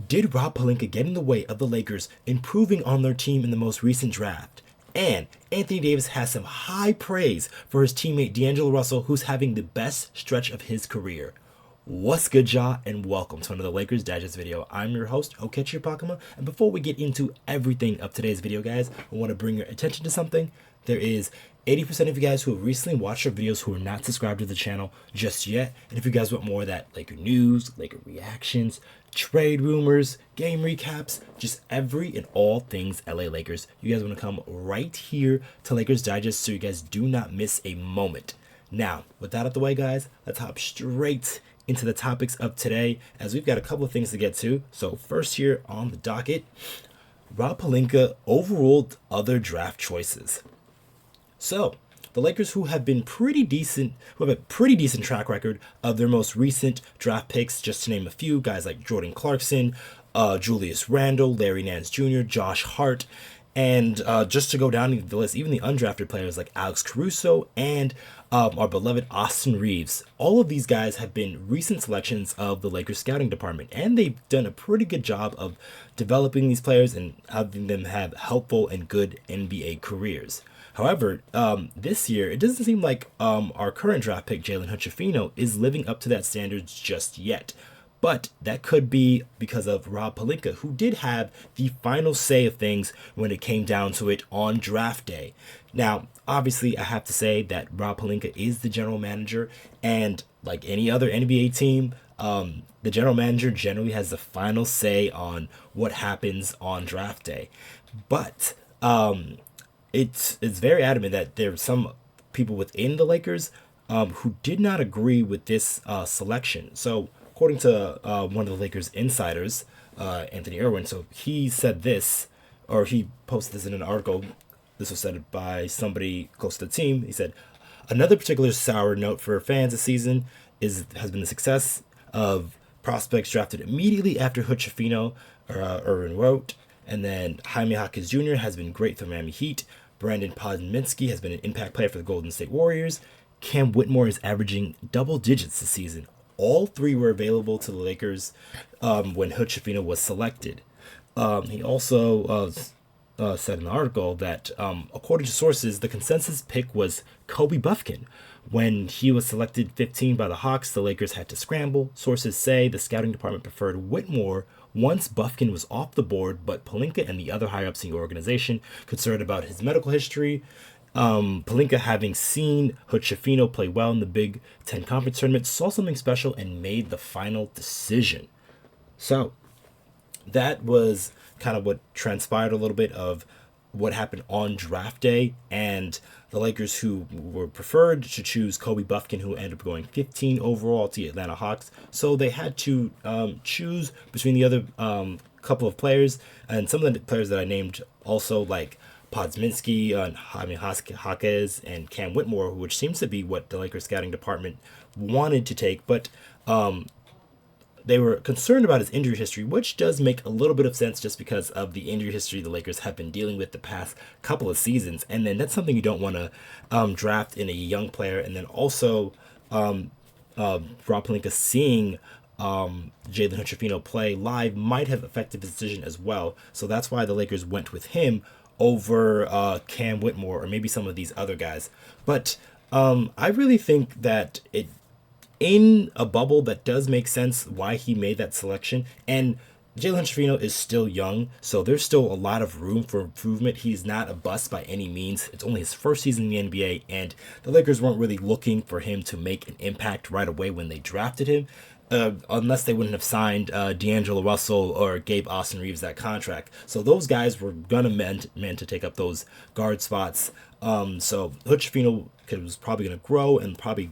Did Rob Pelinka get in the way of the Lakers improving on their team in the most recent draft? And Anthony Davis has some high praise for his teammate D'Angelo Russell, who's having the best stretch of his career. What's good, y'all, and welcome to another Lakers Digest video. I'm your host, Okechi Apakama, and before we get into everything of today's video, guys, I want to bring your attention to something. There is 80% of you guys who have recently watched our videos who are not subscribed to the channel just yet, and if you guys want more of that Laker news, Laker reactions, trade rumors, game recaps, just every and all things LA Lakers, you guys want to come right here to Lakers Digest so you guys do not miss a moment. Now, with that out of the way, guys, let's hop straight into the topics of today, as we've got a couple of things to get to. So first here on the docket, Rob Pelinka overruled other draft choices. So the Lakers, who have been pretty decent, who have a pretty decent track record of their most recent draft picks, just to name a few, guys like Jordan Clarkson, Julius Randle, Larry Nance Jr., Josh Hart, and just to go down the list, even the undrafted players like Alex Caruso and our beloved Austin Reaves. All of these guys have been recent selections of the Lakers scouting department, and they've done a pretty good job of developing these players and having them have helpful and good NBA careers. However, this year, it doesn't seem like our current draft pick, Jalen Hood-Schifino, is living up to that standards just yet. But that could be because of Rob Pelinka, who did have the final say of things when it came down to it on draft day. Now, obviously, I have to say that Rob Pelinka is the general manager, and like any other NBA team, the general manager generally has the final say on what happens on draft day. But it's very adamant that there are some people within the Lakers who did not agree with this selection. So according to one of the Lakers insiders, Anthony Irwin, so he said this, or he posted this in an article. This was said by somebody close to the team. He said, another particular sour note for fans this season has been the success of prospects drafted immediately after Hood-Schifino, Irwin wrote. And then Jaime Jaquez Jr. has been great for Miami Heat. Brandon Podminsky has been an impact player for the Golden State Warriors. Cam Whitmore is averaging double digits this season. All three were available to the Lakers when Hood-Schifino was selected. He also said in the article that, according to sources, the consensus pick was Kobe Buffkin. When he was selected 15 by the Hawks, the Lakers had to scramble. Sources say the scouting department preferred Whitmore once Buffkin was off the board, but Pelinka and the other higher-ups in the organization, concerned about his medical history, Pelinka, having seen Hood-Schifino play well in the Big Ten Conference Tournament, saw something special and made the final decision. So that was kind of what transpired a little bit of what happened on draft day, and the Lakers, who were preferred to choose Kobe Buffkin, who ended up going 15 overall to the Atlanta Hawks. So they had to choose between the other couple of players, and some of the players that I named also, like Podminsky, Jaime Jaquez, and Cam Whitmore, which seems to be what the Lakers scouting department wanted to take, but they were concerned about his injury history, which does make a little bit of sense just because of the injury history the Lakers have been dealing with the past couple of seasons. And then that's something you don't want to draft in a young player. And then also Rob Pelinka seeing Jalen Hood-Schifino play live might have affected his decision as well. So that's why the Lakers went with him over Cam Whitmore or maybe some of these other guys. But I really think that in a bubble, that does make sense why he made that selection. And Jalen Hood-Schifino is still young, so there's still a lot of room for improvement. He's not a bust by any means. It's only his first season in the NBA, and the Lakers weren't really looking for him to make an impact right away when they drafted him, unless they wouldn't have signed D'Angelo Russell or gave Austin Reaves that contract. So those guys were meant to take up those guard spots. So Hood-Schifino was probably going to grow and probably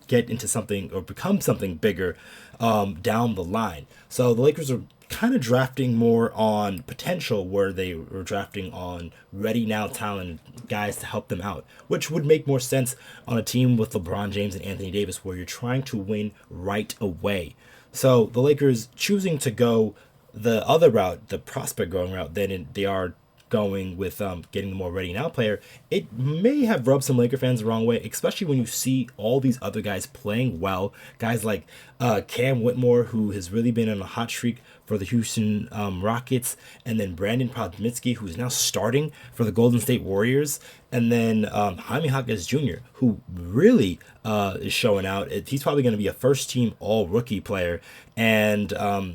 get into something or become something bigger down the line. So the Lakers are kind of drafting more on potential, where they were drafting on ready now talent guys to help them out, which would make more sense on a team with LeBron James and Anthony Davis, where you're trying to win right away. So the Lakers choosing to go the other route, the prospect growing route, then they are going with getting the more ready now player, it may have rubbed some Laker fans the wrong way, especially when you see all these other guys playing well. Guys like Cam Whitmore, who has really been on a hot streak for the Houston Rockets, and then Brandon Podmitsky, who's now starting for the Golden State Warriors, and then Jaime Jaquez Jr., who really is showing out. He's probably going to be a first-team all-rookie player, and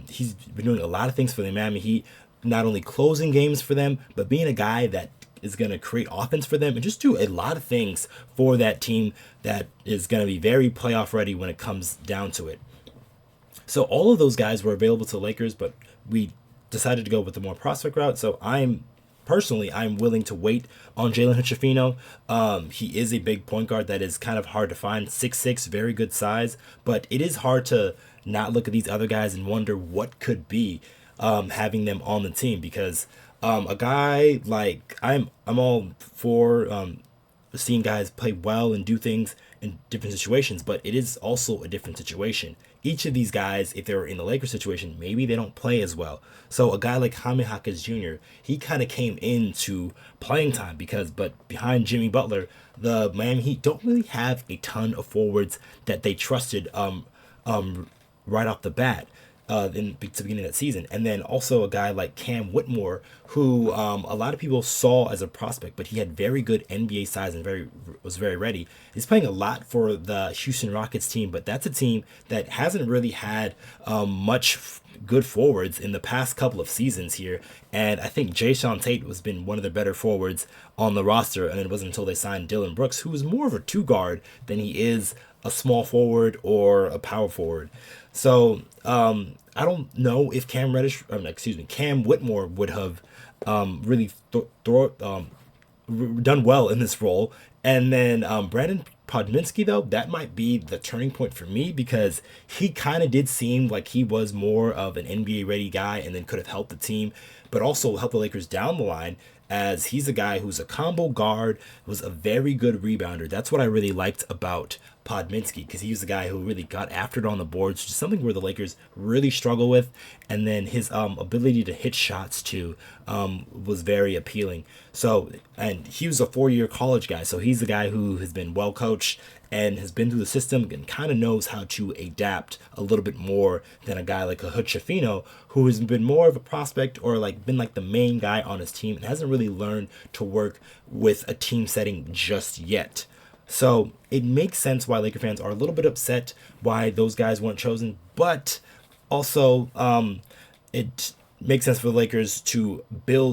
he's been doing a lot of things for the Miami Heat, not only closing games for them, but being a guy that is going to create offense for them and just do a lot of things for that team that is going to be very playoff ready when it comes down to it. So all of those guys were available to the Lakers, but we decided to go with the more prospect route. So I'm willing to wait on Jalen Hood-Schifino. He is a big point guard that is kind of hard to find. 6'6", very good size, but it is hard to not look at these other guys and wonder what could be having them on the team, because a guy like I'm all for seeing guys play well and do things in different situations, but it is also a different situation. Each of these guys, if they were in the Lakers situation, maybe they don't play as well. So a guy like Jaime Jaquez Jr., he kind of came into playing time but behind Jimmy Butler, the Miami Heat don't really have a ton of forwards that they trusted right off the bat. To the beginning of that season. And then also a guy like Cam Whitmore, who a lot of people saw as a prospect, but he had very good NBA size and was very ready. He's playing a lot for the Houston Rockets team, but that's a team that hasn't really had much good forwards in the past couple of seasons here. And I think Jae'Sean Tate has been one of the better forwards on the roster, and it wasn't until they signed Dillon Brooks, who is more of a two guard than he is a small forward or a power forward. So I don't know if Cam Whitmore would have really done well in this role. And then Brandon Podmitsky, though, that might be the turning point for me, because he kind of did seem like he was more of an NBA ready guy and then could have helped the team, but also helped the Lakers down the line, as he's a guy who's a combo guard, was a very good rebounder. That's what I really liked about Podmitsky, because he was the guy who really got after it on the boards, which is something where the Lakers really struggle with. And then his ability to hit shots too was very appealing. So, and he was a 4-year college guy, so he's the guy who has been well coached and has been through the system and kind of knows how to adapt a little bit more than a guy like a Hood-Schifino, who has been more of a prospect or been the main guy on his team and hasn't really learned to work with a team setting just yet. So it makes sense why Laker fans are a little bit upset why those guys weren't chosen, but also it makes sense for the Lakers to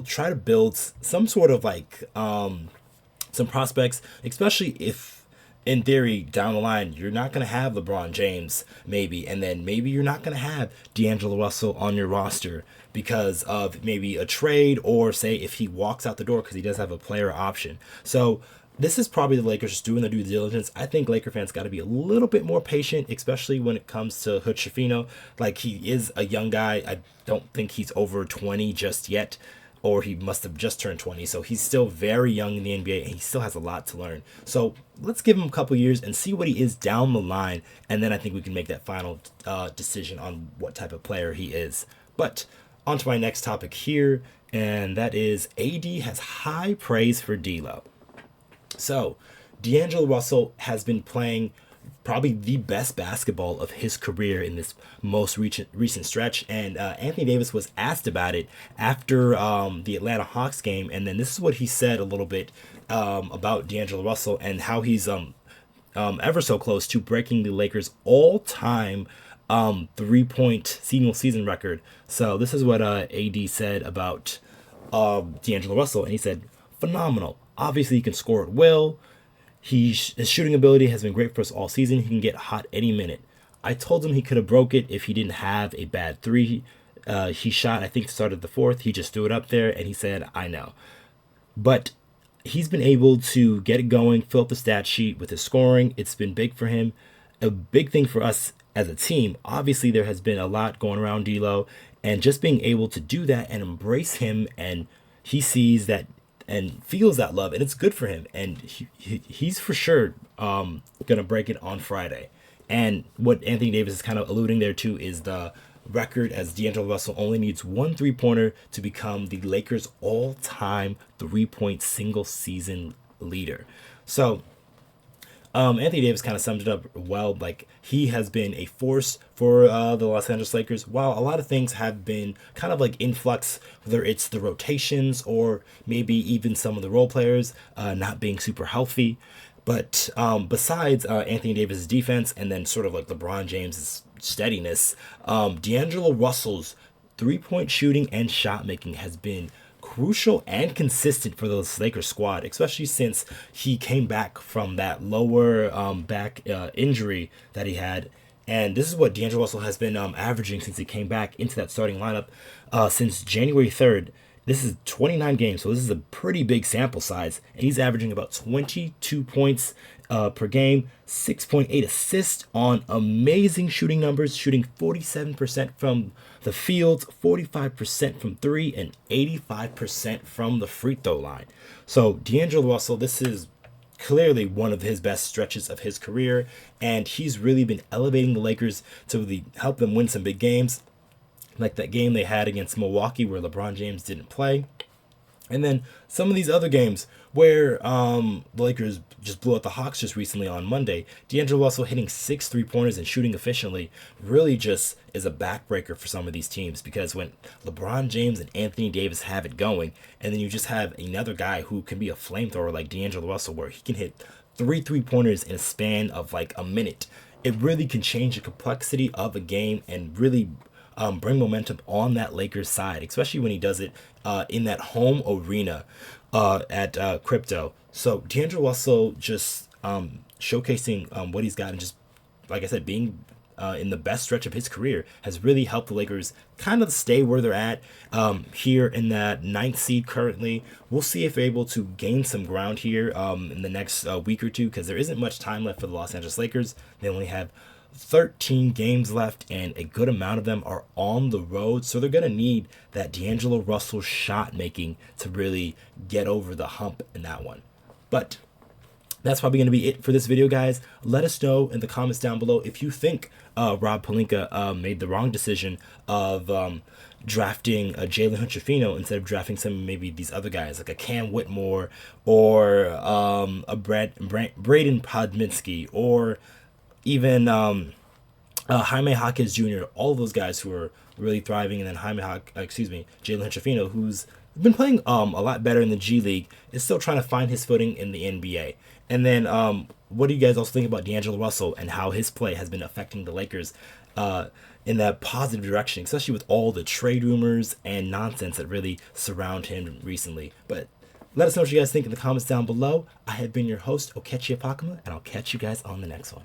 try to build some sort of some prospects, especially if, in theory, down the line, you're not going to have LeBron James, maybe, and then maybe you're not going to have D'Angelo Russell on your roster because of maybe a trade, or say if he walks out the door, because he does have a player option. So this is probably the Lakers just doing their due diligence. I think Laker fans got to be a little bit more patient, especially when it comes to Hood-Schifino. He is a young guy. I don't think he's over 20 just yet, or he must have just turned 20. So he's still very young in the NBA, and he still has a lot to learn. So let's give him a couple years and see what he is down the line, and then I think we can make that final decision on what type of player he is. But on to my next topic here, and that is AD has high praise for D'Lo. So D'Angelo Russell has been playing probably the best basketball of his career in this most recent stretch, and Anthony Davis was asked about it after the Atlanta Hawks game, and then this is what he said a little bit about D'Angelo Russell and how he's ever so close to breaking the Lakers all-time 3-point single season record. So this is what AD said about D'Angelo Russell, and he said, "Phenomenal. Obviously, he can score at will. His shooting ability has been great for us all season. He can get hot any minute. I told him he could have broke it if he didn't have a bad three. He shot, I think, started the fourth. He just threw it up there, and he said, I know. But he's been able to get it going, fill up the stat sheet with his scoring. It's been big for him. A big thing for us as a team. Obviously, there has been a lot going around D'Lo, and just being able to do that and embrace him, and he sees that and feels that love, and it's good for him, and he's for sure gonna break it on Friday." And what Anthony Davis is kind of alluding there to is the record, as D'Angelo Russell only needs one three-pointer to become the Lakers' all-time three-point single-season leader. So Anthony Davis kind of summed it up well. Like, he has been a force for the Los Angeles Lakers, while a lot of things have been kind of like in flux, whether it's the rotations or maybe even some of the role players not being super healthy. But besides Anthony Davis' defense and then sort of like LeBron James' steadiness, D'Angelo Russell's three-point shooting and shot making has been crucial and consistent for the Lakers squad, especially since he came back from that lower back injury that he had. And this is what D'Angelo Russell has been averaging since he came back into that starting lineup since January 3rd. This is 29 games, so this is a pretty big sample size. And he's averaging about 22 points per game, 6.8 assists on amazing shooting numbers, shooting 47% from the field, 45% from three, and 85% from the free throw line. So D'Angelo Russell, this is clearly one of his best stretches of his career, and he's really been elevating the Lakers to really help them win some big games, like that game they had against Milwaukee where LeBron James didn't play. And then some of these other games where the Lakers just blew out the Hawks just recently on Monday. D'Angelo Russell hitting 6 3-pointers and shooting efficiently really just is a backbreaker for some of these teams, because when LeBron James and Anthony Davis have it going, and then you just have another guy who can be a flamethrower like D'Angelo Russell, where he can hit 3 3-pointers in a span of like a minute, it really can change the complexity of a game and really bring momentum on that Lakers side, especially when he does it in that home arena at Crypto. So D'Angelo Russell just showcasing what he's got, and just, like I said, being in the best stretch of his career has really helped the Lakers kind of stay where they're at here in that 9th seed currently. We'll see if they're able to gain some ground here in the next week or two, because there isn't much time left for the Los Angeles Lakers. They only have 13 games left, and a good amount of them are on the road, so they're going to need that D'Angelo Russell shot making to really get over the hump in that one. But that's probably going to be it for this video, guys. Let us know in the comments down below if you think Rob Pelinka made the wrong decision of drafting Jalen Hood-Schifino instead of drafting some maybe these other guys like a Cam Whitmore or a Braden Podminsky, or even Jaime Jaquez Jr., all of those guys who are really thriving, and then Jalen Hood-Schifino, who's been playing a lot better in the G League, is still trying to find his footing in the NBA. And then what do you guys also think about D'Angelo Russell and how his play has been affecting the Lakers in that positive direction, especially with all the trade rumors and nonsense that really surround him recently? But let us know what you guys think in the comments down below. I have been your host, Okechi Apakama, and I'll catch you guys on the next one.